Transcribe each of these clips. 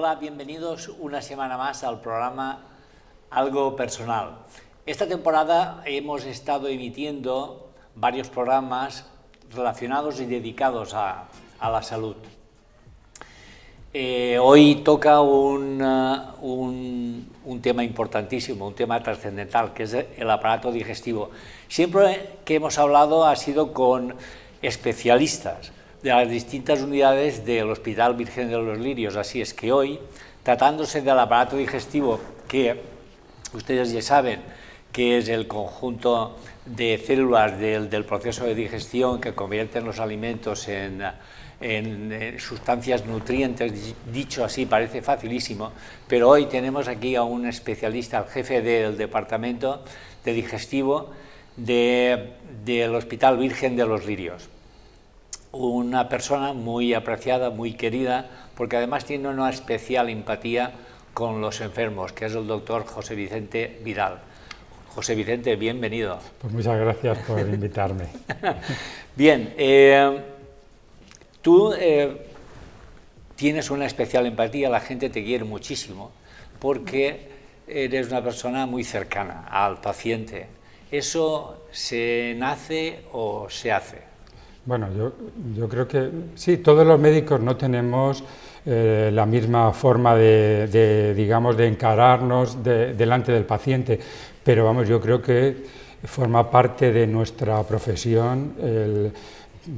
Hola, bienvenidos una semana más al programa Algo Personal. Esta temporada hemos estado emitiendo varios programas relacionados y dedicados a la salud. Hoy toca un tema importantísimo, un tema trascendental, que es el aparato digestivo. Siempre que hemos hablado ha sido con especialistas de las distintas unidades del Hospital Virgen de los Lirios, así es que hoy, tratándose del aparato digestivo, que ustedes ya saben que es el conjunto de células del proceso de digestión que convierten los alimentos en sustancias nutrientes, dicho así parece facilísimo, pero hoy tenemos aquí a un especialista, al jefe del departamento de digestivo del Hospital Virgen de los Lirios. Una persona muy apreciada, muy querida, porque además tiene una especial empatía con los enfermos, que es el doctor José Vicente Vidal. José Vicente, bienvenido. Pues muchas gracias por invitarme. Bien, tú tienes una especial empatía, la gente te quiere muchísimo, porque eres una persona muy cercana al paciente. ¿Eso se nace o se hace? Bueno, yo creo que sí, todos los médicos no tenemos la misma forma digamos, de encararnos delante del paciente, pero vamos, yo creo que forma parte de nuestra profesión.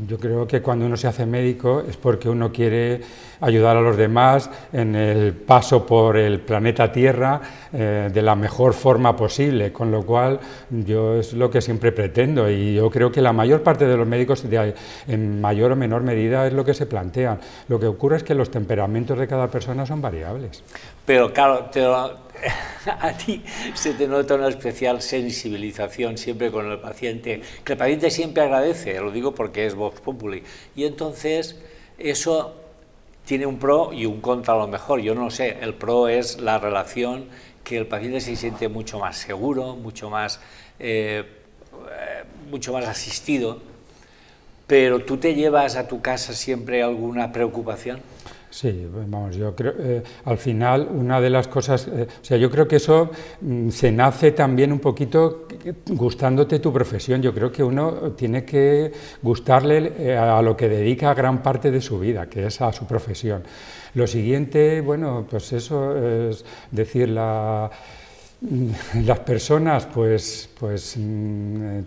Yo creo que cuando uno se hace médico es porque uno quiere ayudar a los demás en el paso por el planeta Tierra de la mejor forma posible, con lo cual yo es lo que siempre pretendo, y yo creo que la mayor parte de los médicos en mayor o menor medida es lo que se plantean. Lo que ocurre es que los temperamentos de cada persona son variables. Pero claro, a ti se te nota una especial sensibilización siempre con el paciente, que el paciente siempre agradece, lo digo porque es Vox Populi, y entonces eso tiene un pro y un contra a lo mejor, yo no sé, el pro es la relación, que el paciente se siente mucho más seguro, mucho más asistido, pero ¿tú te llevas a tu casa siempre alguna preocupación? Sí, vamos, yo creo, al final una de las cosas, o sea, yo creo que eso se nace también un poquito gustándote tu profesión. Yo creo que uno tiene que gustarle a lo que dedica gran parte de su vida, que es a su profesión. Lo siguiente, bueno, pues eso es decir, las personas pues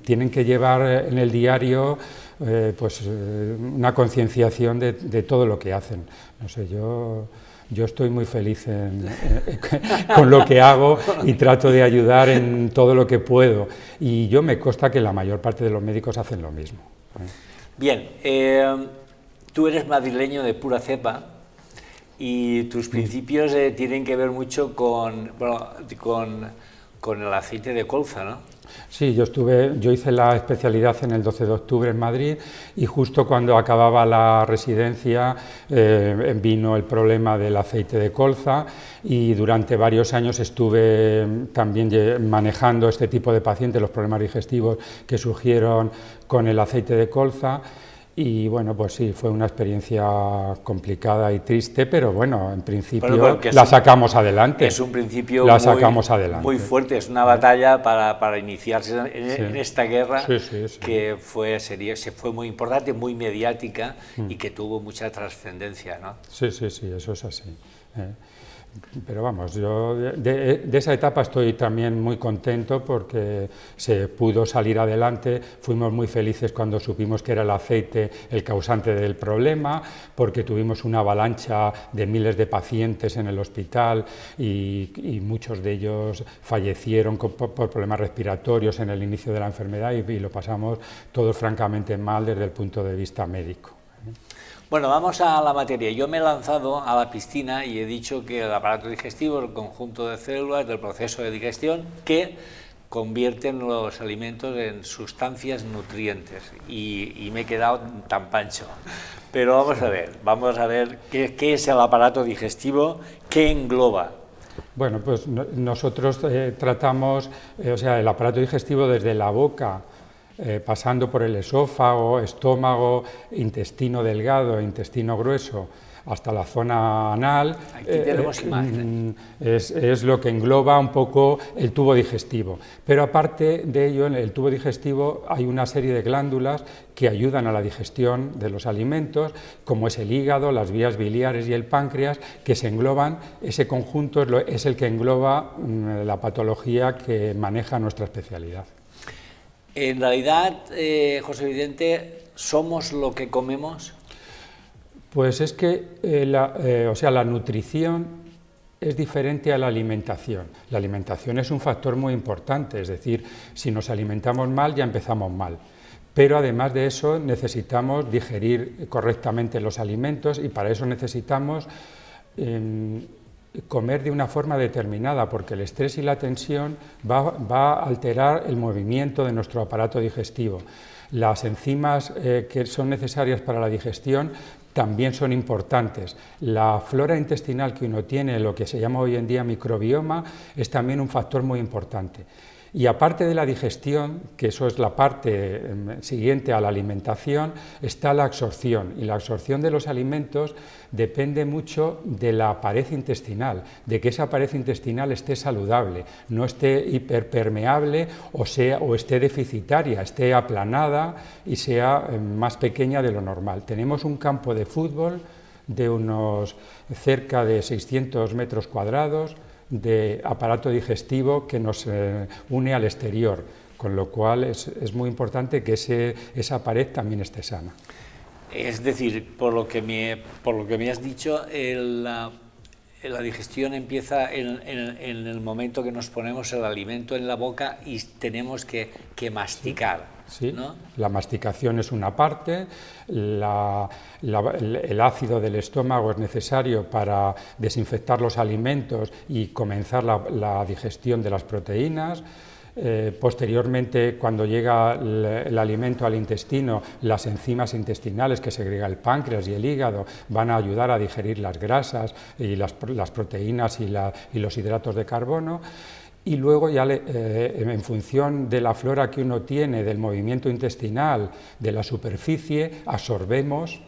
tienen que llevar en el diario una concienciación de todo lo que hacen. No sé, yo estoy muy feliz con lo que hago y trato de ayudar en todo lo que puedo. Y yo me consta que la mayor parte de los médicos hacen lo mismo. Bien, tú eres madrileño de pura cepa y tus principios tienen que ver mucho con el aceite de colza, ¿no? Sí, yo hice la especialidad en el 12 de octubre en Madrid, y justo cuando acababa la residencia vino el problema del aceite de colza, y durante varios años estuve también manejando este tipo de pacientes, los problemas digestivos que surgieron con el aceite de colza. Y bueno, pues sí, fue una experiencia complicada y triste, pero bueno, en principio la sacamos adelante. Es un principio muy fuerte, es una batalla para iniciarse en esta guerra que fue muy importante, muy mediática y que tuvo mucha trascendencia, ¿no? Sí, eso es así. Pero vamos, yo de esa etapa estoy también muy contento porque se pudo salir adelante. Fuimos muy felices cuando supimos que era el aceite el causante del problema, porque tuvimos una avalancha de miles de pacientes en el hospital y muchos de ellos fallecieron por problemas respiratorios en el inicio de la enfermedad, y lo pasamos todos francamente mal desde el punto de vista médico. Bueno, vamos a la materia. Yo me he lanzado a la piscina y he dicho que el aparato digestivo es el conjunto de células del proceso de digestión que convierten los alimentos en sustancias nutrientes, y me he quedado tan pancho. Pero vamos a ver qué es el aparato digestivo, qué engloba. Bueno, pues nosotros tratamos, el aparato digestivo desde la boca, pasando por el esófago, estómago, intestino delgado, intestino grueso, hasta la zona anal. Aquí tenemos imágenes. Es lo que engloba un poco el tubo digestivo. Pero aparte de ello, en el tubo digestivo hay una serie de glándulas que ayudan a la digestión de los alimentos, como es el hígado, las vías biliares y el páncreas, que se engloban. Ese conjunto es el que engloba la patología que maneja nuestra especialidad. En realidad, José Vicente, ¿somos lo que comemos? Pues es que la nutrición es diferente a la alimentación. La alimentación es un factor muy importante, es decir, si nos alimentamos mal ya empezamos mal. Pero además de eso necesitamos digerir correctamente los alimentos y para eso necesitamos comer de una forma determinada, porque el estrés y la tensión va a alterar el movimiento de nuestro aparato digestivo. Las enzimas que son necesarias para la digestión también son importantes. La flora intestinal que uno tiene, lo que se llama hoy en día microbioma, es también un factor muy importante. Y aparte de la digestión, que eso es la parte siguiente a la alimentación, está la absorción. Y la absorción de los alimentos depende mucho de la pared intestinal, de que esa pared intestinal esté saludable, no esté hiperpermeable o esté deficitaria, esté aplanada y sea más pequeña de lo normal. Tenemos un campo de fútbol de unos cerca de 600 metros cuadrados, de aparato digestivo que nos une al exterior, con lo cual es muy importante que esa pared también esté sana. Es decir, por lo que me has dicho, la digestión empieza en el momento que nos ponemos el alimento en la boca y tenemos que masticar. Sí, ¿no? La masticación es una parte, el ácido del estómago es necesario para desinfectar los alimentos y comenzar la digestión de las proteínas. Posteriormente, cuando llega el alimento al intestino, las enzimas intestinales que segrega el páncreas y el hígado van a ayudar a digerir las grasas y las proteínas y los hidratos de carbono. Y luego ya en función de la flora que uno tiene, del movimiento intestinal, de la superficie, absorbemos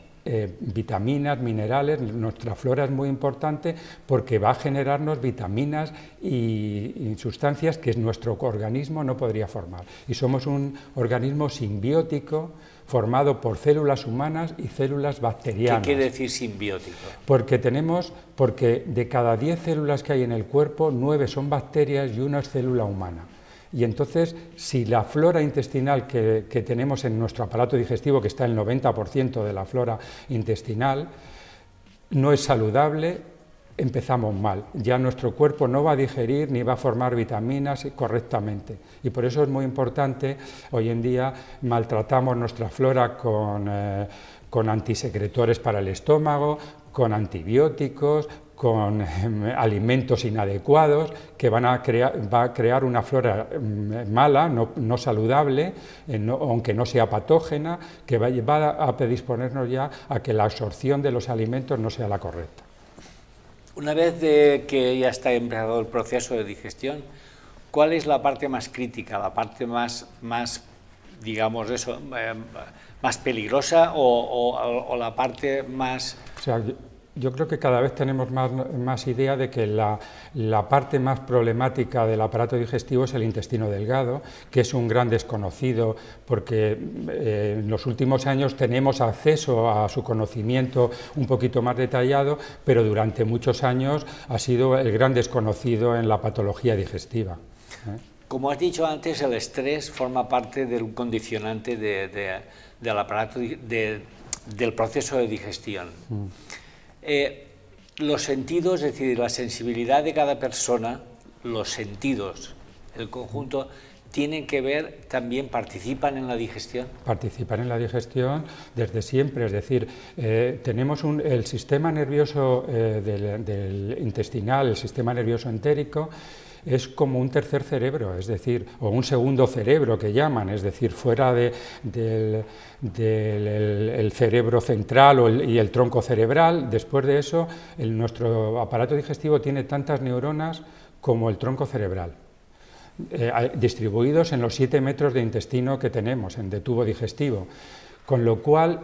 vitaminas, minerales. Nuestra flora es muy importante porque va a generarnos vitaminas y sustancias que nuestro organismo no podría formar. Y somos un organismo simbiótico formado por células humanas y células bacterianas. ¿Qué quiere decir simbiótico? Porque de cada 10 células que hay en el cuerpo, 9 son bacterias y 1 es célula humana. Y entonces, si la flora intestinal que tenemos en nuestro aparato digestivo, que está el 90% de la flora intestinal, no es saludable, empezamos mal. Ya nuestro cuerpo no va a digerir ni va a formar vitaminas correctamente. Y por eso es muy importante, hoy en día maltratamos nuestra flora con antisecretores para el estómago, con antibióticos, con alimentos inadecuados que va a crear una flora mala, no saludable, aunque no sea patógena, que va a predisponernos ya a que la absorción de los alimentos no sea la correcta. Una vez que ya está empezado el proceso de digestión, ¿cuál es la parte más crítica, la parte más digamos eso, más peligrosa o la parte más... O sea, yo creo que cada vez tenemos más idea de que la parte más problemática del aparato digestivo es el intestino delgado, que es un gran desconocido porque en los últimos años tenemos acceso a su conocimiento un poquito más detallado, pero durante muchos años ha sido el gran desconocido en la patología digestiva. Como has dicho antes, el estrés forma parte del condicionante del aparato del proceso de digestión. Los sentidos, es decir, la sensibilidad de cada persona, los sentidos, el conjunto, tienen que ver, también participan en la digestión. Participan en la digestión desde siempre, es decir, tenemos el sistema nervioso del intestinal, el sistema nervioso entérico, es como un tercer cerebro, es decir, o un segundo cerebro que llaman, es decir, fuera del cerebro central y el tronco cerebral. Después de eso, nuestro aparato digestivo tiene tantas neuronas como el tronco cerebral, distribuidos en los 7 metros de intestino que tenemos, de tubo digestivo, con lo cual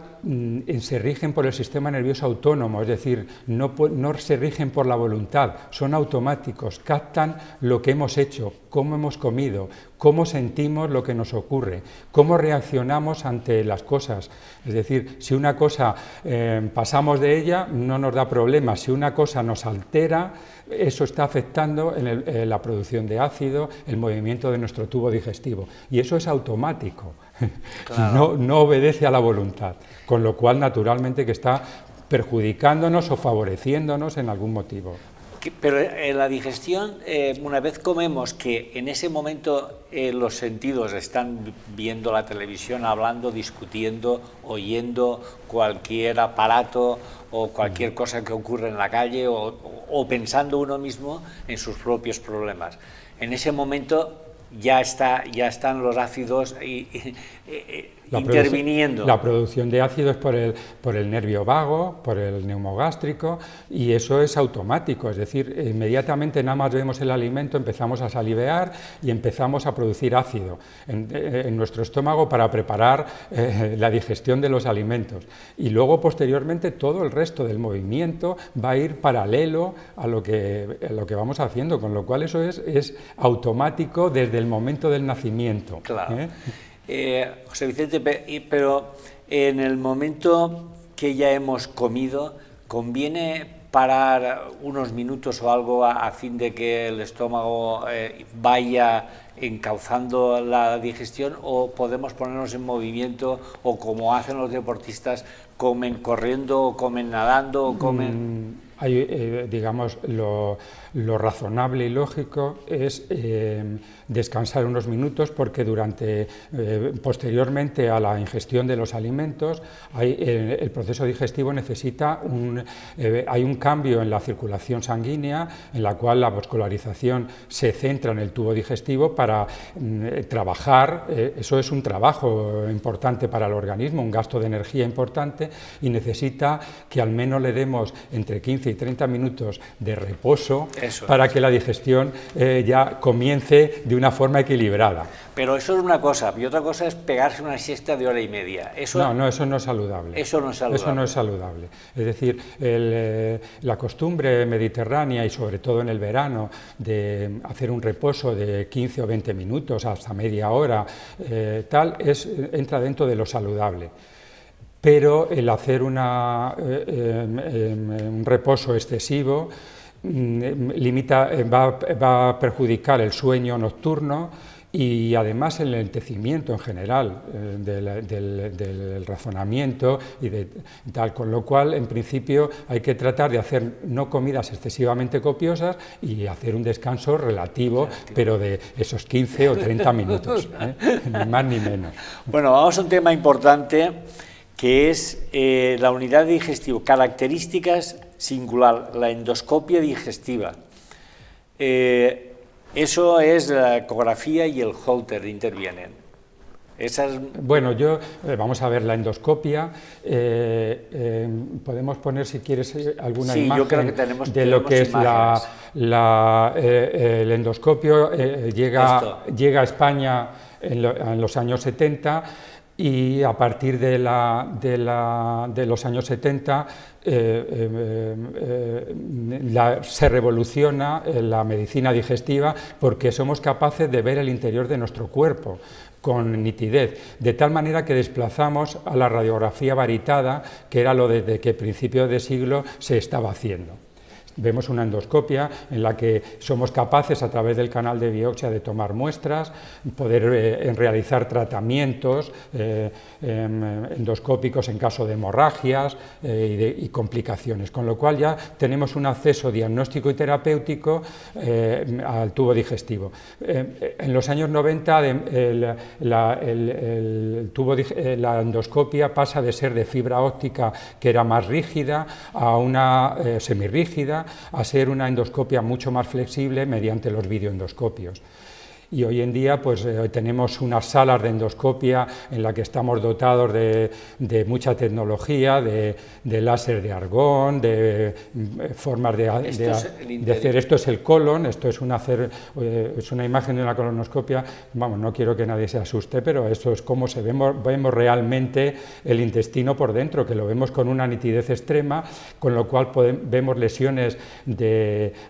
se rigen por el sistema nervioso autónomo, es decir, no se rigen por la voluntad, son automáticos, captan lo que hemos hecho, cómo hemos comido, cómo sentimos lo que nos ocurre, cómo reaccionamos ante las cosas. Es decir, si una cosa pasamos de ella, no nos da problemas. Si una cosa nos altera, eso está afectando en la producción de ácido, el movimiento de nuestro tubo digestivo. Y eso es automático, claro. No obedece a la voluntad, con lo cual naturalmente que está perjudicándonos o favoreciéndonos en algún motivo. Pero en la digestión, una vez comemos, que en ese momento los sentidos están viendo la televisión, hablando, discutiendo, oyendo cualquier aparato o cualquier cosa que ocurre en la calle o pensando uno mismo en sus propios problemas. En ese momento ya están los ácidos interviniendo. La producción de ácido es por el nervio vago, por el neumogástrico, y eso es automático, es decir, inmediatamente nada más vemos el alimento empezamos a salivear y empezamos a producir ácido en nuestro estómago para preparar la digestión de los alimentos. Y luego posteriormente todo el resto del movimiento va a ir paralelo a lo que vamos haciendo, con lo cual eso es automático desde el momento del nacimiento. Claro. José Vicente, pero en el momento que ya hemos comido, ¿conviene parar unos minutos o algo a fin de que el estómago vaya encauzando la digestión, o podemos ponernos en movimiento, o como hacen los deportistas, comen corriendo o comen nadando o comen...? Digamos, lo razonable y lógico es descansar unos minutos, porque posteriormente a la ingestión de los alimentos el proceso digestivo necesita hay un cambio en la circulación sanguínea, en la cual la vascularización se centra en el tubo digestivo para trabajar. Eso es un trabajo importante para el organismo, un gasto de energía importante, y necesita que al menos le demos entre 15 y 30 minutos de reposo para que la digestión ya comience de una forma equilibrada. Pero eso es una cosa, y otra cosa es pegarse una siesta de hora y media. No, eso no es saludable. Eso no es saludable. Eso no es saludable. Es decir, la costumbre mediterránea, y sobre todo en el verano, de hacer un reposo de 15 o 20 minutos hasta media hora, entra dentro de lo saludable. Pero el hacer un reposo excesivo va a perjudicar el sueño nocturno y además el enlentecimiento en general del razonamiento y tal, con lo cual en principio hay que tratar de hacer no comidas excesivamente copiosas y hacer un descanso relativo, pero de esos 15 o 30 minutos, ni más ni menos. Bueno, vamos a un tema importante, que es la unidad digestiva, características singular, la endoscopia digestiva. Eso es la ecografía y el Holter intervienen. Bueno, vamos a ver la endoscopia. Podemos poner, si quieres, alguna imagen yo creo que tenemos lo que es el endoscopio. Llega a España en los años 70. Y a partir de los años 70 se revoluciona la medicina digestiva, porque somos capaces de ver el interior de nuestro cuerpo con nitidez, de tal manera que desplazamos a la radiografía varitada, que era lo desde que principios de siglo se estaba haciendo. Vemos una endoscopia en la que somos capaces, a través del canal de biopsia, de tomar muestras, poder realizar tratamientos endoscópicos en caso de hemorragias y complicaciones, con lo cual ya tenemos un acceso diagnóstico y terapéutico al tubo digestivo. En los años 90 la endoscopia pasa de ser de fibra óptica, que era más rígida, a una semirrígida, a ser una endoscopia mucho más flexible mediante los videoendoscopios. y hoy en día pues tenemos unas salas de endoscopia en la que estamos dotados de mucha tecnología, de láser de argón, de formas de hacer. Esto es el colon, esto es una imagen de una colonoscopia. Vamos, no quiero que nadie se asuste, pero esto es como vemos realmente el intestino por dentro, que lo vemos con una nitidez extrema, con lo cual vemos lesiones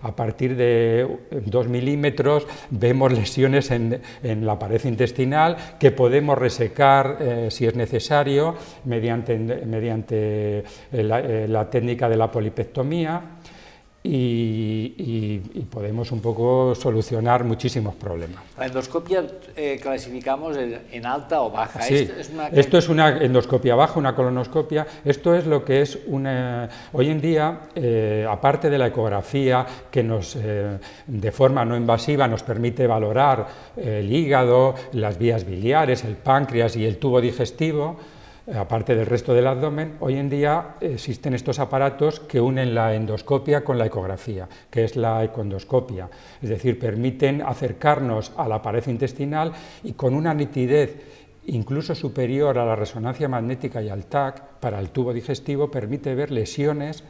a partir de 2 milímetros, vemos lesiones en la pared intestinal que podemos resecar si es necesario mediante la técnica de la polipectomía. Y podemos un poco solucionar muchísimos problemas. La endoscopia clasificamos en alta o baja. Sí, esto es una endoscopia baja, una colonoscopia. Esto es lo que es hoy en día, aparte de la ecografía, que de forma no invasiva nos permite valorar el hígado, las vías biliares, el páncreas y el tubo digestivo, aparte del resto del abdomen, hoy en día existen estos aparatos que unen la endoscopia con la ecografía, que es la ecoendoscopia, es decir, permiten acercarnos a la pared intestinal y con una nitidez incluso superior a la resonancia magnética y al TAC para el tubo digestivo, permite ver lesiones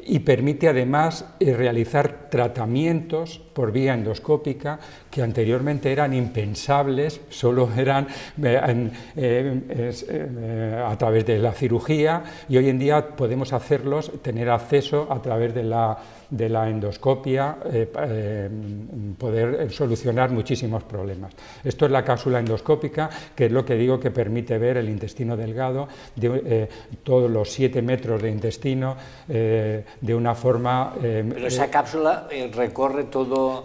y permite además realizar tratamientos por vía endoscópica que anteriormente eran impensables, solo eran a través de la cirugía, y hoy en día podemos hacerlos, tener acceso a través de la endoscopia, poder solucionar muchísimos problemas. Esto es la cápsula endoscópica, que es lo que digo que permite ver el intestino delgado, todos los 7 metros de intestino, de una forma... Pero esa cápsula recorre todo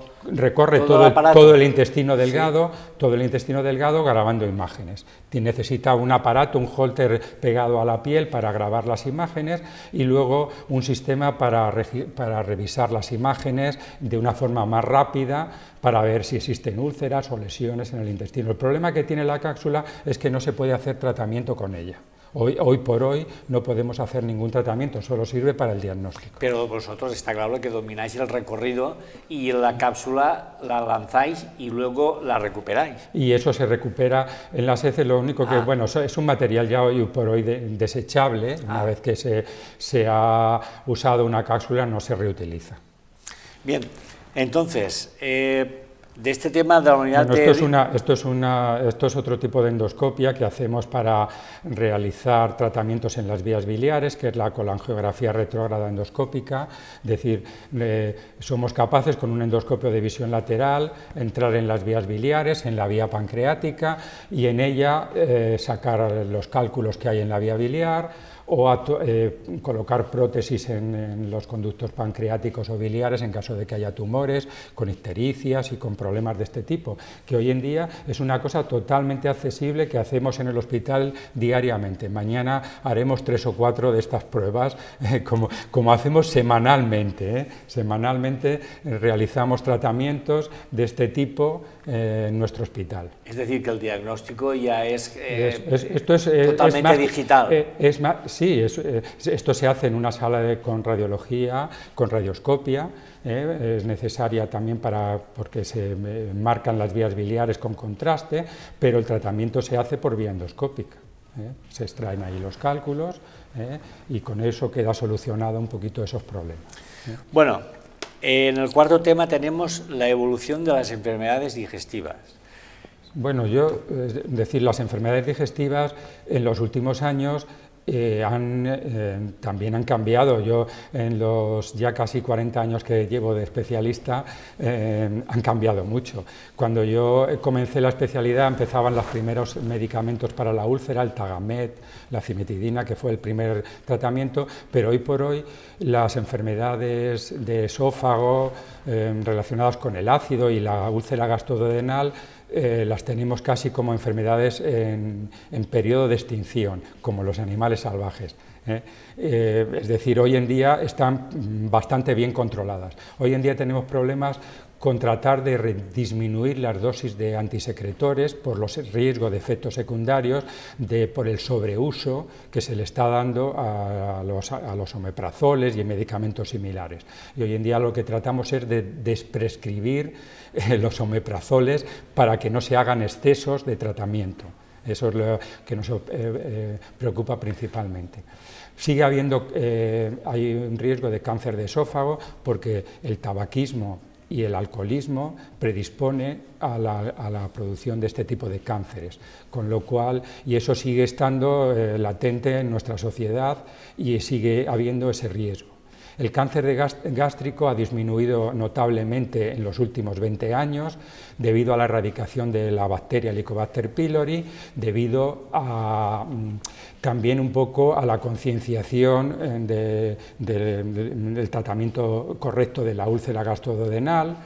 el intestino delgado, sí, todo el intestino delgado grabando imágenes. Necesita un aparato, un holter pegado a la piel para grabar las imágenes y luego un sistema para revisar las imágenes de una forma más rápida para ver si existen úlceras o lesiones en el intestino. El problema que tiene la cápsula es que no se puede hacer tratamiento con ella. Hoy por hoy no podemos hacer ningún tratamiento, solo sirve para el diagnóstico. Pero vosotros está claro que domináis el recorrido y la cápsula la lanzáis y luego la recuperáis. Y eso se recupera en las heces, lo único que, bueno, es un material ya hoy por hoy desechable, una vez que se ha usado una cápsula no se reutiliza. Bien, entonces... de este tema de la unidad esto es otro tipo de endoscopia que hacemos para realizar tratamientos en las vías biliares, que es la colangiografía retrógrada endoscópica, es decir, somos capaces con un endoscopio de visión lateral entrar en las vías biliares, en la vía pancreática y en ella sacar los cálculos que hay en la vía biliar, o colocar prótesis en los conductos pancreáticos o biliares en caso de que haya tumores, con ictericias y con problemas de este tipo, que hoy en día es una cosa totalmente accesible que hacemos en el hospital diariamente. Mañana haremos 3 o 4 de estas pruebas, como hacemos semanalmente. Semanalmente realizamos tratamientos de este tipo en nuestro hospital. Es decir, que el diagnóstico ya es totalmente digital. Sí, esto se hace en una sala con radiología, con radioscopia, es necesaria también porque se marcan las vías biliares con contraste, pero el tratamiento se hace por vía endoscópica. Se extraen ahí los cálculos y con eso queda solucionado un poquito esos problemas. Bueno, en el cuarto tema tenemos la evolución de las enfermedades digestivas. Bueno, las enfermedades digestivas en los últimos años también han cambiado. Yo en los ya casi 40 años que llevo de especialista han cambiado mucho. Cuando yo comencé la especialidad empezaban los primeros medicamentos para la úlcera, el Tagamet, la cimetidina, que fue el primer tratamiento, pero hoy por hoy las enfermedades de esófago relacionadas con el ácido y la úlcera gastroduodenal las tenemos casi como enfermedades en periodo de extinción, como los animales salvajes. Es decir, hoy en día están bastante bien controladas. Hoy en día tenemos problemas con tratar de disminuir las dosis de antisecretores por los riesgos de efectos secundarios, por el sobreuso que se le está dando a los omeprazoles y medicamentos similares. Y hoy en día lo que tratamos es de desprescribir los omeprazoles para que no se hagan excesos de tratamiento. Eso es lo que nos preocupa principalmente. Sigue habiendo, hay un riesgo de cáncer de esófago porque el tabaquismo y el alcoholismo predispone a la producción de este tipo de cánceres, con lo cual, y eso sigue estando latente en nuestra sociedad y sigue habiendo ese riesgo. El cáncer gástrico ha disminuido notablemente en los últimos 20 años debido a la erradicación de la bacteria Helicobacter pylori, debido a, también un poco a la concienciación del tratamiento correcto de la úlcera gastroduodenal,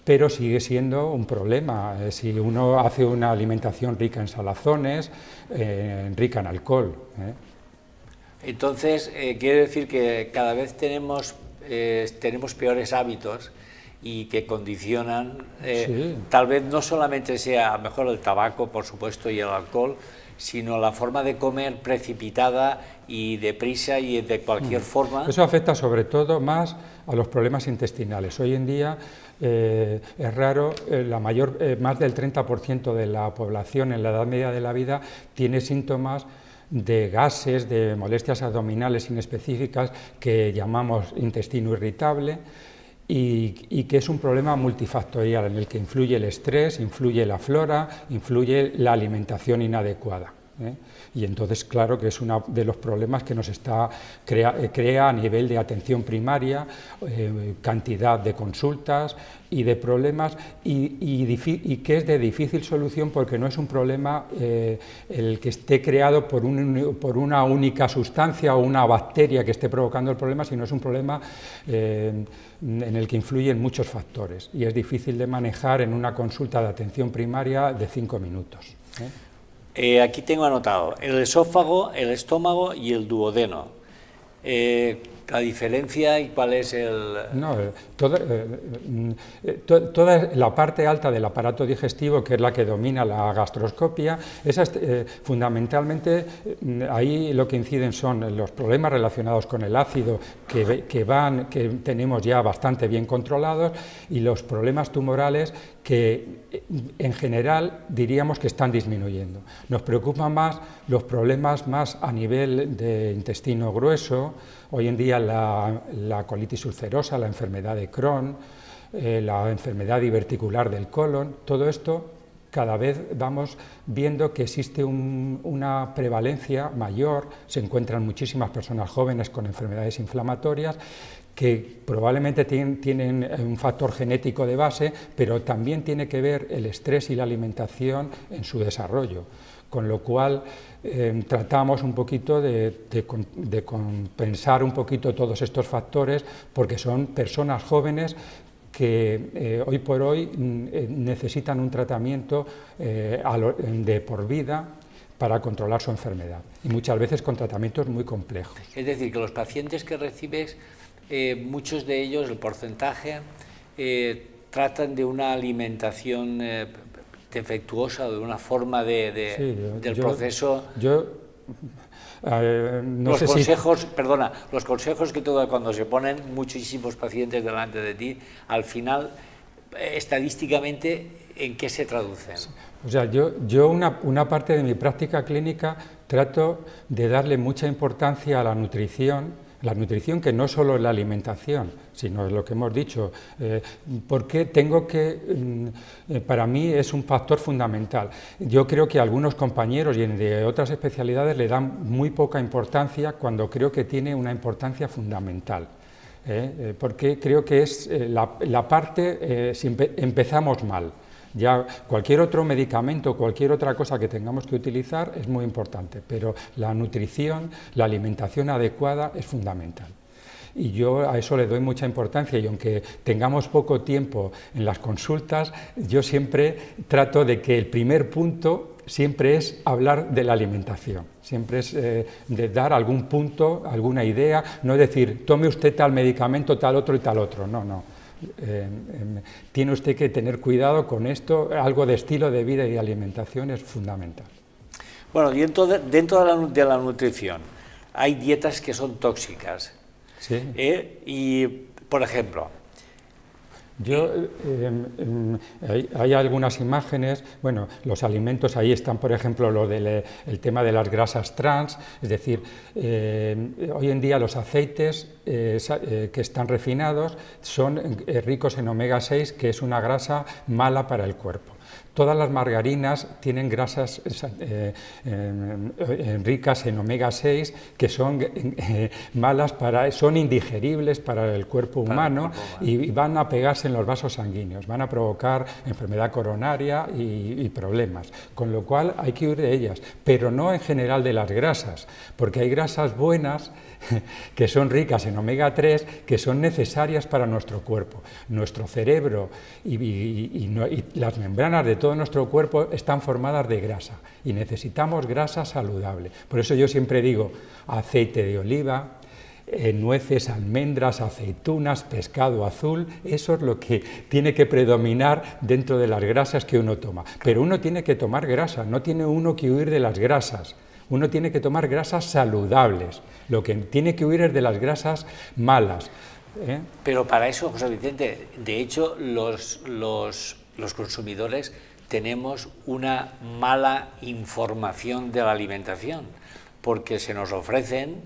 pero sigue siendo un problema si uno hace una alimentación rica en salazones, rica en alcohol. Entonces, quiere decir que cada vez tenemos peores hábitos y que condicionan, Sí. tal vez no solamente sea a lo mejor el tabaco, por supuesto, y el alcohol, sino la forma de comer precipitada y deprisa y de cualquier forma. Eso afecta sobre todo más a los problemas intestinales. Hoy en día es raro, más del 30% de la población en la edad media de la vida tiene síntomas de gases, de molestias abdominales inespecíficas que llamamos intestino irritable y que es un problema multifactorial en el que influye el estrés, influye la flora, influye la alimentación inadecuada. Y entonces, claro que es uno de los problemas que nos crea a nivel de atención primaria, cantidad de consultas y de problemas, y que es de difícil solución porque no es un problema el que esté creado por una única sustancia o una bacteria que esté provocando el problema, sino es un problema en el que influyen muchos factores y es difícil de manejar en una consulta de atención primaria de 5 minutos. Aquí tengo anotado el esófago, el estómago y el duodeno. La diferencia y cuál es el... No, toda la parte alta del aparato digestivo, que es la que domina la gastroscopia, esa fundamentalmente ahí lo que inciden son los problemas relacionados con el ácido que tenemos ya bastante bien controlados y los problemas tumorales que en general diríamos que están disminuyendo. Nos preocupan más los problemas más a nivel de intestino grueso. Hoy en día la colitis ulcerosa, la enfermedad de Crohn, la enfermedad diverticular del colon, todo esto cada vez vamos viendo que existe una prevalencia mayor, se encuentran muchísimas personas jóvenes con enfermedades inflamatorias que probablemente tienen un factor genético de base, pero también tiene que ver el estrés y la alimentación en su desarrollo. Con lo cual tratamos un poquito de compensar un poquito todos estos factores porque son personas jóvenes que hoy por hoy necesitan un tratamiento de por vida para controlar su enfermedad y muchas veces con tratamientos muy complejos. Es decir, que los pacientes que recibes, muchos de ellos, el porcentaje, tratan de una alimentación defectuosa, de una forma del proceso. No sé los consejos que cuando se ponen muchísimos pacientes delante de ti, al final, estadísticamente, ¿en qué se traducen? O sea, yo una parte de mi práctica clínica trato de darle mucha importancia a la nutrición que no solo es la alimentación, sino es lo que hemos dicho, porque para mí es un factor fundamental. Yo creo que algunos compañeros y de otras especialidades le dan muy poca importancia cuando creo que tiene una importancia fundamental. Porque creo que es la parte, si empezamos mal. Ya cualquier otro medicamento, cualquier otra cosa que tengamos que utilizar es muy importante, pero la nutrición, la alimentación adecuada es fundamental. Y yo a eso le doy mucha importancia y aunque tengamos poco tiempo en las consultas, yo siempre trato de que el primer punto siempre es hablar de la alimentación, siempre es de dar algún punto, alguna idea, no decir tome usted tal medicamento, tal otro y tal otro, no. tiene usted que tener cuidado con esto, algo de estilo de vida y de alimentación es fundamental. Bueno, dentro de la nutrición hay dietas que son tóxicas. Sí. Y, por ejemplo, hay algunas imágenes, bueno, los alimentos, ahí están, por ejemplo, lo del el tema de las grasas trans, es decir, hoy en día los aceites que están refinados son ricos en omega 6, que es una grasa mala para el cuerpo. Todas las margarinas tienen grasas ricas en omega 6 que son malas son indigeribles para el cuerpo humano y van a pegarse en los vasos sanguíneos, van a provocar enfermedad coronaria y problemas, con lo cual hay que huir de ellas, pero no en general de las grasas, porque hay grasas buenas que son ricas en omega 3 que son necesarias para nuestro cuerpo. Nuestro cerebro y las membranas de todo nuestro cuerpo están formadas de grasa y necesitamos grasa saludable. Por eso yo siempre digo aceite de oliva, nueces, almendras, aceitunas, pescado azul, eso es lo que tiene que predominar dentro de las grasas que uno toma. Pero uno tiene que tomar grasa, no tiene uno que huir de las grasas. Uno tiene que tomar grasas saludables, lo que tiene que huir es de las grasas malas. Pero para eso, José Vicente, de hecho los consumidores tenemos una mala información de la alimentación, porque se nos ofrecen,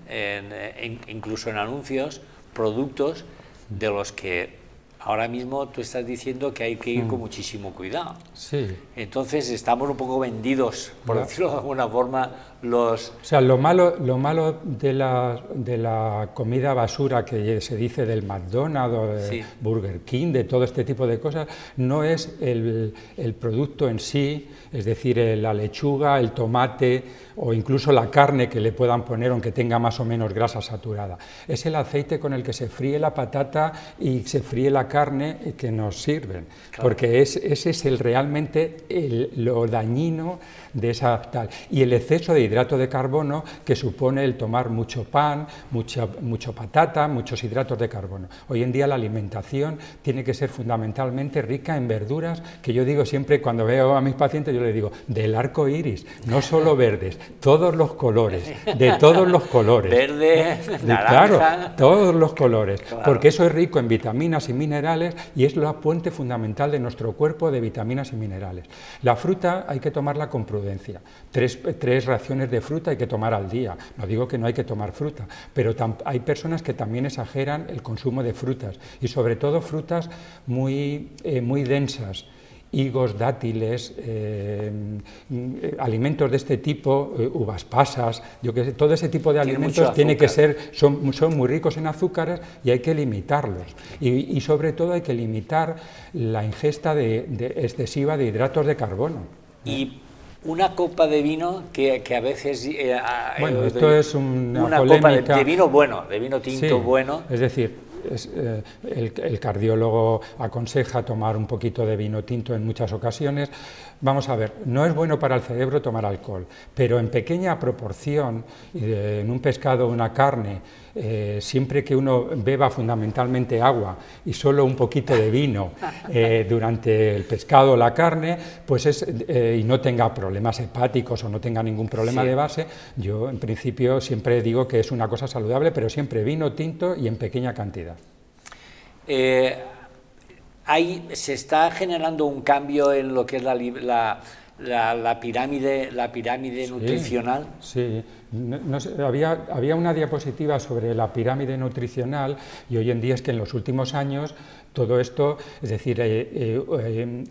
incluso en anuncios, productos de los que ahora mismo tú estás diciendo que hay que ir con muchísimo cuidado. Sí. Entonces estamos un poco vendidos, por decirlo de alguna forma, O sea, lo malo de la comida basura que se dice del McDonald's o de Burger King, de todo este tipo de cosas, no es el producto en sí, es decir, la lechuga, el tomate o incluso la carne que le puedan poner, aunque tenga más o menos grasa saturada. Es el aceite con el que se fríe la patata y se fríe la carne que nos sirven, claro. Porque ese es realmente lo dañino de esa tal. Y el exceso de hidrato de carbono que supone el tomar mucho pan, mucho patata, muchos hidratos de carbono. Hoy en día la alimentación tiene que ser fundamentalmente rica en verduras, que yo digo siempre cuando veo a mis pacientes, yo les digo, del arco iris, no solo verdes, todos los colores, de todos los colores. Verde, naranja. Claro, todos los colores, claro. Porque eso es rico en vitaminas y minerales y es la fuente fundamental de nuestro cuerpo de vitaminas y minerales. La fruta hay que tomarla con prudencia. Tres raciones de fruta hay que tomar al día. No digo que no hay que tomar fruta, pero hay personas que también exageran el consumo de frutas y sobre todo frutas muy densas. Higos, dátiles, alimentos de este tipo, uvas pasas, yo que sé, todo ese tipo de alimentos tiene que ser, son muy ricos en azúcares y hay que limitarlos. Y sobre todo hay que limitar la ingesta excesiva de hidratos de carbono. Y una copa de vino que a veces... bueno, esto es una polémica. Copa de vino bueno, de vino tinto bueno. Es decir, el cardiólogo aconseja tomar un poquito de vino tinto en muchas ocasiones. Vamos a ver, no es bueno para el cerebro tomar alcohol, pero en pequeña proporción, en un pescado o una carne, siempre que uno beba fundamentalmente agua y solo un poquito de vino durante el pescado o la carne, pues y no tenga problemas hepáticos o no tenga ningún problema de base, yo en principio siempre digo que es una cosa saludable, pero siempre vino tinto y en pequeña cantidad. Se está generando un cambio en lo que es la pirámide nutricional. Sí, había una diapositiva sobre la pirámide nutricional y hoy en día es que en los últimos años todo esto, es decir,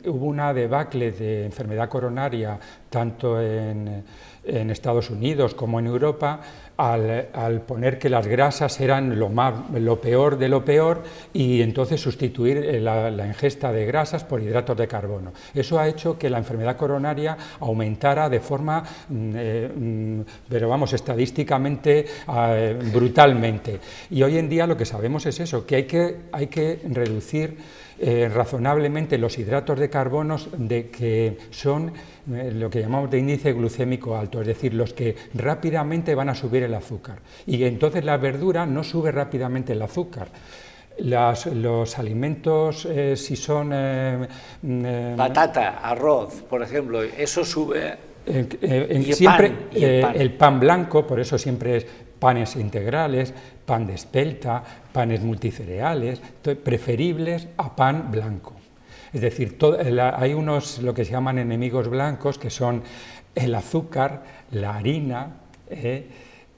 hubo una debacle de enfermedad coronaria tanto en Estados Unidos como en Europa al poner que las grasas eran lo peor de lo peor y entonces sustituir la ingesta de grasas por hidratos de carbono. Eso ha hecho que la enfermedad coronaria aumentara de forma, pero vamos, estadísticamente brutalmente. Y hoy en día lo que sabemos es eso, que hay que reducir razonablemente los hidratos de carbono que son lo que llamamos de índice glucémico alto, es decir, los que rápidamente van a subir el azúcar. Y entonces la verdura no sube rápidamente el azúcar. Los alimentos, si son... patata, arroz, por ejemplo, eso sube... siempre el pan blanco, por eso siempre es panes integrales, pan de espelta, panes multicereales, preferibles a pan blanco. Es decir, hay unos, lo que se llaman enemigos blancos, que son el azúcar, la harina,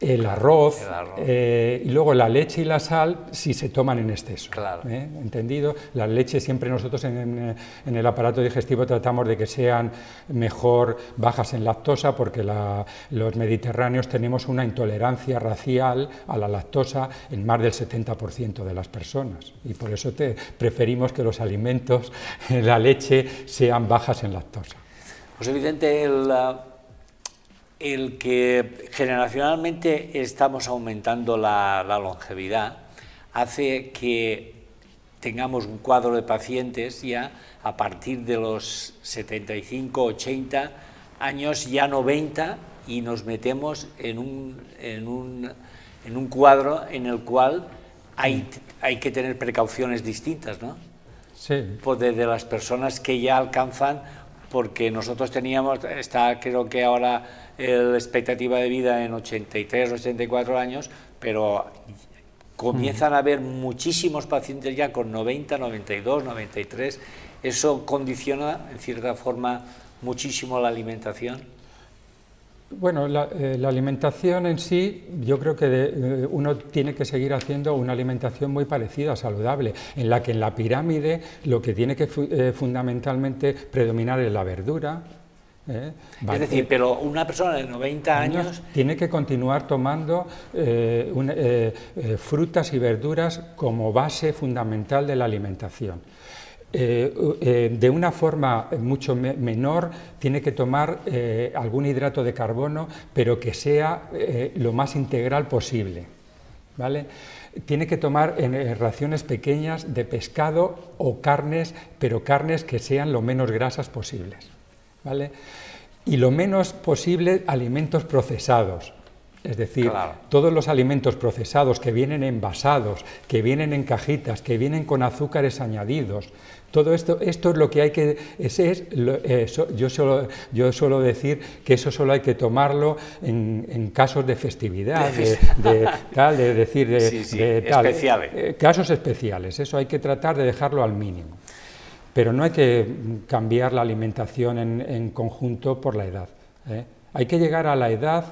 el arroz, y luego la leche y la sal si se toman en exceso. Claro. ¿Entendido? La leche siempre nosotros en el aparato digestivo tratamos de que sean mejor bajas en lactosa, porque los mediterráneos tenemos una intolerancia racial a la lactosa en más del 70% de las personas, y por eso preferimos que los alimentos, la leche, sean bajas en lactosa. Pues evidente el que generacionalmente estamos aumentando la longevidad hace que tengamos un cuadro de pacientes ya a partir de los 75, 80 años, ya 90, y nos metemos en un cuadro en el cual hay que tener precauciones distintas, ¿no? Sí. Pues de las personas que ya alcanzan, porque nosotros teníamos, creo que ahora la expectativa de vida en 83, 84 años, pero comienzan a haber muchísimos pacientes ya con 90, 92, 93, eso condiciona en cierta forma muchísimo la alimentación. Bueno, la alimentación en sí, yo creo que uno tiene que seguir haciendo una alimentación muy parecida, saludable, en la que en la pirámide lo que tiene que fundamentalmente predominar es la verdura. Es decir, pero una persona de 90 años tiene que continuar tomando frutas y verduras como base fundamental de la alimentación. De una forma mucho menor tiene que tomar algún hidrato de carbono, pero que sea lo más integral posible, ¿vale? Tiene que tomar raciones pequeñas de pescado o carnes, pero carnes que sean lo menos grasas posibles, ¿vale? Y lo menos posible alimentos procesados. Es decir, claro, todos los alimentos procesados que vienen envasados, que vienen en cajitas, que vienen con azúcares añadidos, todo esto es lo que hay que... Yo suelo decir que eso solo hay que tomarlo en casos de festividad, especiales. Casos especiales, eso hay que tratar de dejarlo al mínimo. Pero no hay que cambiar la alimentación en conjunto por la edad. Hay que llegar a la edad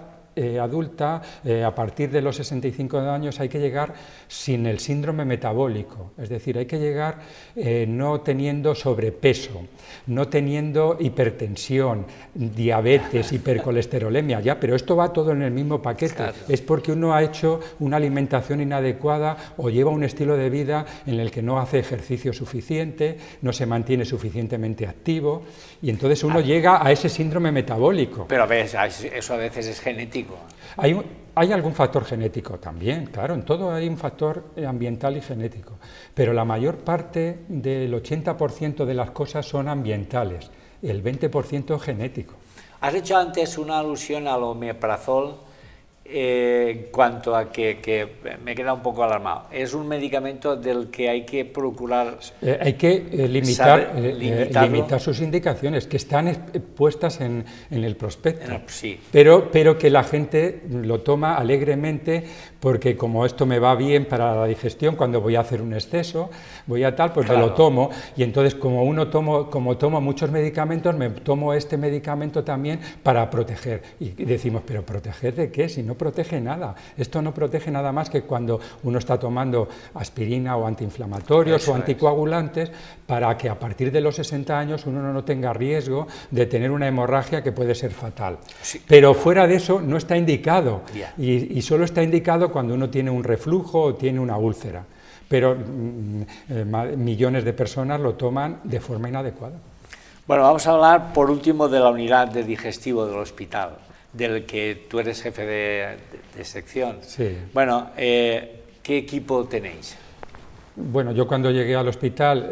adulta, a partir de los 65 años hay que llegar sin el síndrome metabólico, es decir, hay que llegar no teniendo sobrepeso, no teniendo hipertensión, diabetes, hipercolesterolemia, ya, pero esto va todo en el mismo paquete, claro. Es porque uno ha hecho una alimentación inadecuada o lleva un estilo de vida en el que no hace ejercicio suficiente, no se mantiene suficientemente activo, y entonces uno llega a ese síndrome metabólico. Pero ves, eso a veces es genético. Hay algún factor genético también, claro, en todo hay un factor ambiental y genético, pero la mayor parte del 80% de las cosas son ambientales, el 20% es genético. Has hecho antes una alusión al omeprazol en cuanto a que me queda un poco alarmado. Es un medicamento del que hay que procurar... hay que limitar sus indicaciones, que están puestas en el prospecto, sí. pero que la gente lo toma alegremente, porque como esto me va bien para la digestión, cuando voy a hacer un exceso, voy a tal, pues claro, me lo tomo, y entonces como tomo muchos medicamentos, me tomo este medicamento también para proteger. Y decimos, ¿pero proteger de qué? Si no protege nada. Esto no protege nada más que cuando uno está tomando aspirina o antiinflamatorios o anticoagulantes, para que a partir de los 60 años uno no tenga riesgo de tener una hemorragia que puede ser fatal. Sí. Pero fuera de eso no está indicado, y solo está indicado cuando uno tiene un reflujo o tiene una úlcera. Pero millones de personas lo toman de forma inadecuada. Bueno, vamos a hablar por último de la unidad de digestivo del hospital, del que tú eres jefe de sección. Sí. Bueno, ¿qué equipo tenéis? Bueno, yo cuando llegué al hospital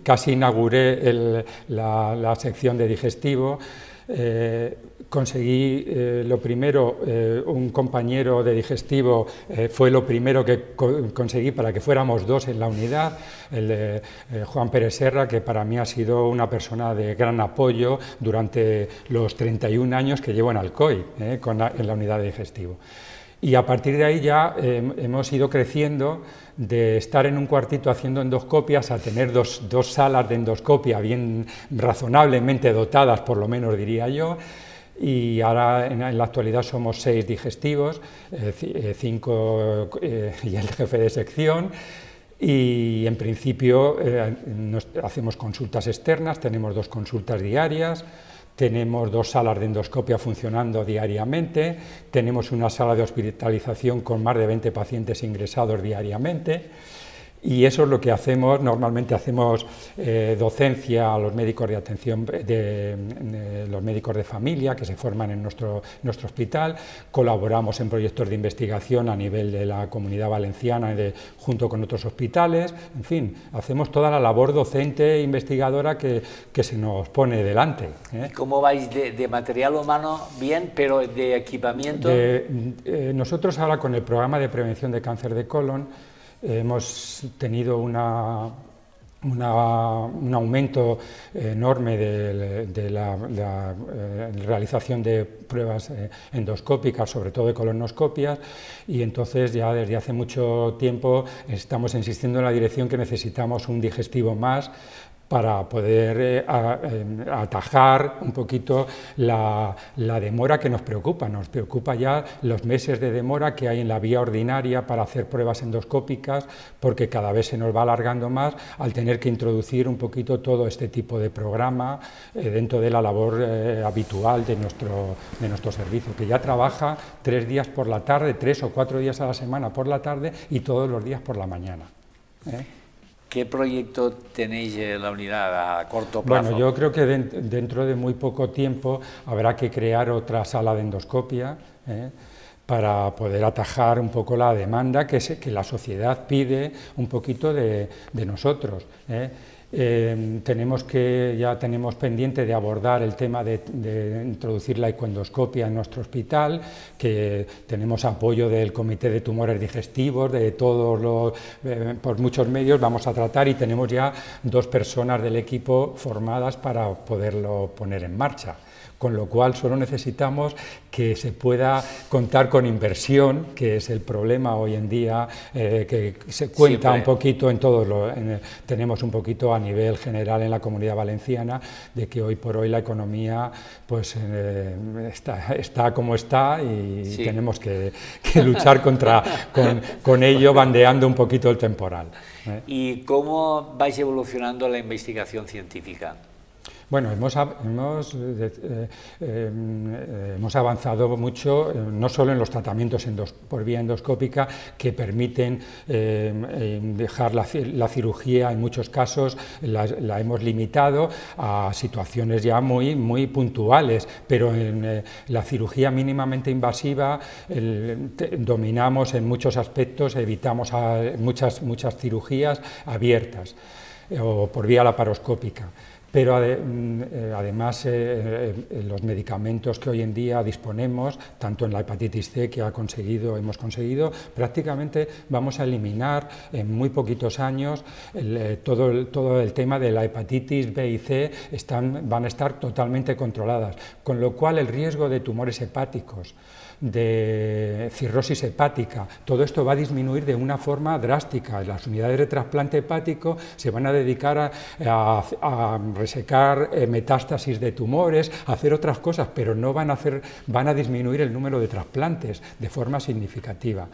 casi inauguré la sección de digestivo. conseguí lo primero, un compañero de digestivo fue lo primero que conseguí para que fuéramos dos en la unidad, el de Juan Pérez Serra, que para mí ha sido una persona de gran apoyo durante los 31 años que llevo en Alcoy, en la unidad de digestivo. Y a partir de ahí ya hemos ido creciendo de estar en un cuartito haciendo endoscopias a tener dos salas de endoscopia bien razonablemente dotadas, por lo menos diría yo, y ahora en la actualidad somos 6 digestivos, 5 y el jefe de sección. Y en principio hacemos consultas externas, tenemos 2 consultas diarias, tenemos 2 salas de endoscopia funcionando diariamente, tenemos una sala de hospitalización con más de 20 pacientes ingresados diariamente. Y eso es lo que hacemos. Normalmente hacemos docencia a los médicos de atención, los médicos de familia que se forman en nuestro hospital, colaboramos en proyectos de investigación a nivel de la Comunidad Valenciana junto con otros hospitales, en fin, hacemos toda la labor docente e investigadora que se nos pone delante. ¿Cómo vais de material humano? Bien, pero de equipamiento. Nosotros ahora con el programa de prevención de cáncer de colon hemos tenido un aumento enorme de la realización de pruebas endoscópicas, sobre todo de colonoscopias, y entonces ya desde hace mucho tiempo estamos insistiendo en la dirección que necesitamos un digestivo más para poder atajar un poquito la demora que nos preocupa. Nos preocupa ya los meses de demora que hay en la vía ordinaria para hacer pruebas endoscópicas, porque cada vez se nos va alargando más al tener que introducir un poquito todo este tipo de programa dentro de la labor habitual de nuestro servicio, que ya trabaja 3 días por la tarde, 3 o 4 días a la semana por la tarde y todos los días por la mañana. ¿Qué proyecto tenéis en la unidad a corto plazo? Bueno, yo creo que dentro de muy poco tiempo habrá que crear otra sala de endoscopia para poder atajar un poco la demanda que la sociedad pide un poquito de nosotros. Ya tenemos pendiente de abordar el tema de introducir la ecoendoscopia en nuestro hospital, que tenemos apoyo del Comité de Tumores Digestivos, de todos por muchos medios vamos a tratar, y tenemos ya 2 personas del equipo formadas para poderlo poner en marcha. Con lo cual solo necesitamos que se pueda contar con inversión, que es el problema hoy en día, que se cuenta siempre un poquito en todos tenemos un poquito a nivel general en la Comunidad Valenciana, de que hoy por hoy la economía pues está como está, y sí, tenemos que luchar con ello, bandeando un poquito el temporal. ¿Y cómo vais evolucionando la investigación científica? Bueno, hemos avanzado mucho, no solo en los tratamientos por vía endoscópica, que permiten dejar la cirugía, en muchos casos la hemos limitado a situaciones ya muy puntuales, pero en la cirugía mínimamente invasiva dominamos en muchos aspectos, evitamos muchas cirugías abiertas o por vía laparoscópica. Pero además los medicamentos que hoy en día disponemos, tanto en la hepatitis C que hemos conseguido, prácticamente vamos a eliminar en muy poquitos años todo el tema de la hepatitis B y C, van a estar totalmente controladas, con lo cual el riesgo de tumores hepáticos, de cirrosis hepática, todo esto va a disminuir de una forma drástica. Las unidades de trasplante hepático se van a dedicar a resecar metástasis de tumores, a hacer otras cosas, pero no van a disminuir el número de trasplantes de forma significativa.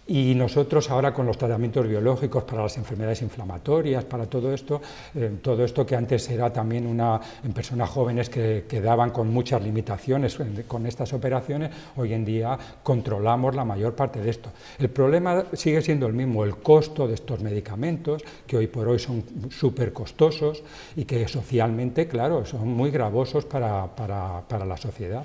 Y nosotros ahora con los tratamientos biológicos para las enfermedades inflamatorias, para todo esto que antes era también en personas jóvenes que quedaban con muchas limitaciones con estas operaciones, hoy en día controlamos la mayor parte de esto. El problema sigue siendo el mismo, el costo de estos medicamentos, que hoy por hoy son súper costosos y que socialmente, claro, son muy gravosos para la sociedad.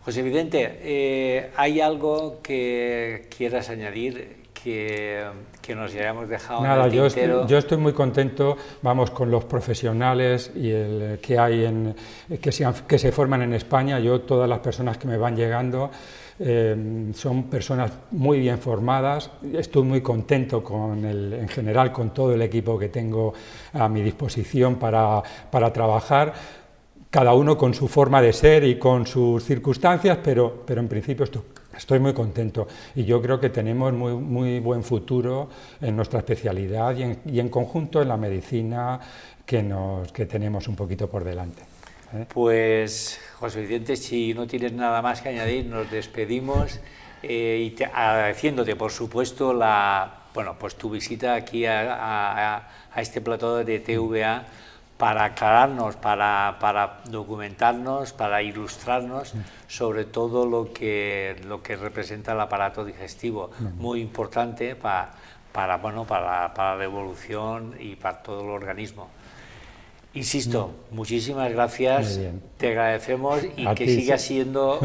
José Vicente, ¿hay algo que quieras añadir que nos hayamos dejado Nada, en el tintero. yo estoy muy contento, vamos, con los profesionales y que hay que se forman en España. Yo, todas las personas que me van llegando son personas muy bien formadas. Estoy muy contento en general con todo el equipo que tengo a mi disposición para trabajar. Cada uno con su forma de ser y con sus circunstancias, pero en principio estoy muy contento y yo creo que tenemos muy buen futuro en nuestra especialidad y en conjunto en la medicina que tenemos un poquito por delante. Pues, José Vicente, si no tienes nada más que añadir, nos despedimos agradeciéndote, por supuesto, pues tu visita aquí a este plató de TVA para aclararnos, para documentarnos, para ilustrarnos sobre todo lo que representa el aparato digestivo, muy importante para la evolución y para todo el organismo. Insisto, muchísimas gracias, te agradecemos y que sigas siendo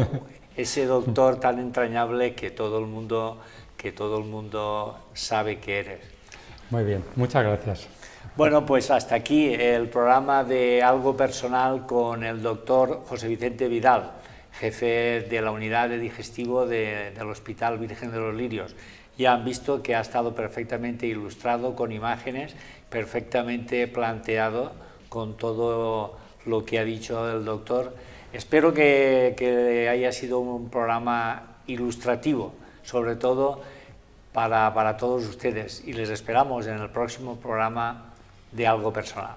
ese doctor tan entrañable que todo el mundo sabe que eres. Muy bien, muchas gracias. Bueno, pues hasta aquí el programa de Algo Personal con el doctor José Vicente Vidal, jefe de la unidad de digestivo del Hospital Virgen de los Lirios. Ya han visto que ha estado perfectamente ilustrado con imágenes, perfectamente planteado con todo lo que ha dicho el doctor. Espero que haya sido un programa ilustrativo, sobre todo para todos ustedes, y les esperamos en el próximo programa de Algo Personal.